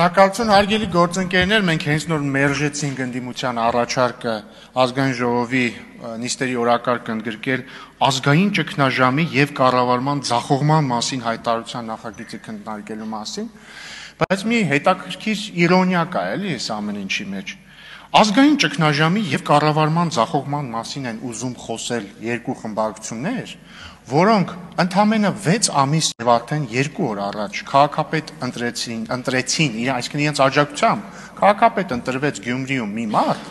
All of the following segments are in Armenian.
Շնորհակալություն հարգելի գործընկերներ, մենք հենց նոր մերժեցինք ընդդիմության առաջարկը ազգային ժողովի նիստերի օրակարգ ընդգրկել ազգային ճգնաժամի եւ կառավարման ձախողման մասին հայտարարության նախագիծը քննարկելու մասին, բայց մի հետաքրքիր իրոնիա կա, էլի, այս ամեն ինչի մեջ։ Ազգային ճգնաժամի եւ կառավարման ձախողման մասին են ուզում խոսել երկու խմբակցություններ, որոնք ընդամենը 6 ամիս արդեն 2 օր առաջ քաղաքապետ ընտրեցին, այսինքն իրենց աջակցությամբ քաղաքապետ ընտրվեց Գյումրիում մի մարդ,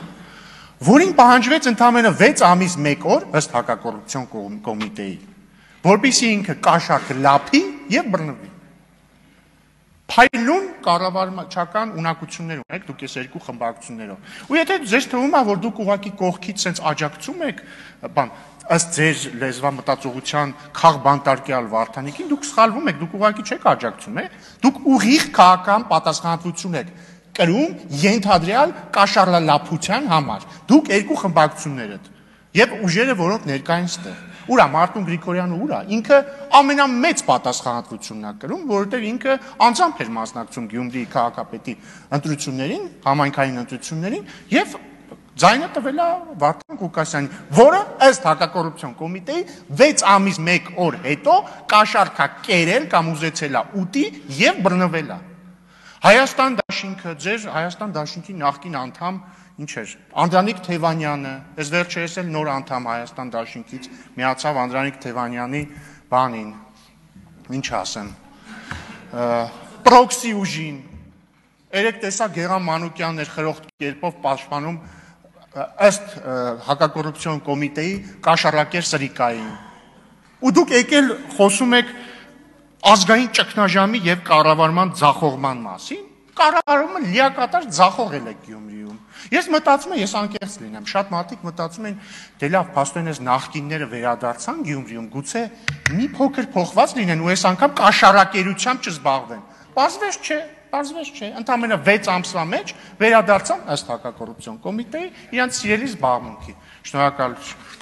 որին պահանջվեց ընդամենը 6 ամիս 1 օր ըստ հակակոռուպցիոն կոմիտեի, որպեսզի ինքը կաշառք լափի եւ բռնվի։ Փայլուն կառավարչական ունակություններ ունեք դուք այս երկու խմբակցություններով։ Ու եթե ձեզ թվում է, որ դուք ուղղակի կողքից sense աջակցում եք, ըստ ձեր լեզվամտածողության քաղբանտարկյալ Վարդանիկին, դուք սխալվում եք, դուք ուղղակի չեք աջակցում, դուք ուղիղ քաղաքական պատասխանատվություն եք կրում ենթադրյալ կաշառլափության համար։ Դուք երկու խմբակցություններդ եւ ուժերը, որոնք ներկային ստեղ։ Ուրա Մարտուն Գրիգորյանը ուրա, ինքը ամենամեծ պատասխանատվությունն է կրում, որովհետև ինքը անձամբ էր մասնակցում Գյումրիի քաղաքապետի ընտրություններին, համայնքային ընտրություններին եւ ձայնը տվել է Վարդան Ղուկասյանին, որը ըստ հակակոռուպցիոն կոմիտեի 6 ամիս 1 օր հետո կաշառք է կերել կամ ուզեցել է ուտի եւ բռնվել է։ Հայաստան դաշինքը, ձեր Հայաստան դաշինքի նախկին անդամ ինչ էր, Անդրանիկ Թևանյանը, այս վերջերս էլ նոր անդամ Հայաստան դաշինքից միացավ Անդրանիկ Թևանյանի բանին, ինչ ասեմ, պրոքսի ուժին, երեք տեսա Գեղամ Մանուկյանն էր խրոխտ կերպով պաշտպանում ըստ հակակոռուպցիոն կոմիտեի կաշառակեր Սրիկային։ Ու դուք եկել խոսում եք ազգային ճգնաժամի եւ կառավարման ձախողման մասին, կառավարումը լիակատար ձախողել է Գյումրիում։ Ես մտածում եմ, ես անկեղծ լինեմ, շատ մարդիկ մտածում են, դե լավ, փաստորեն այս նախկինները վերադարձան Գյումրիում, գուցե մի փոքր փոխված լինեն ու այս անգամ կաշառակերությամբ չզբաղվեն։ Պարզվեց չէ, ընդամենը 6 ամսվա մեջ վերադարձան ըստ հակակոռուպցիոն կոմիտեի իրենց սիրելի զբաղմունքի։ Շնորհակալություն։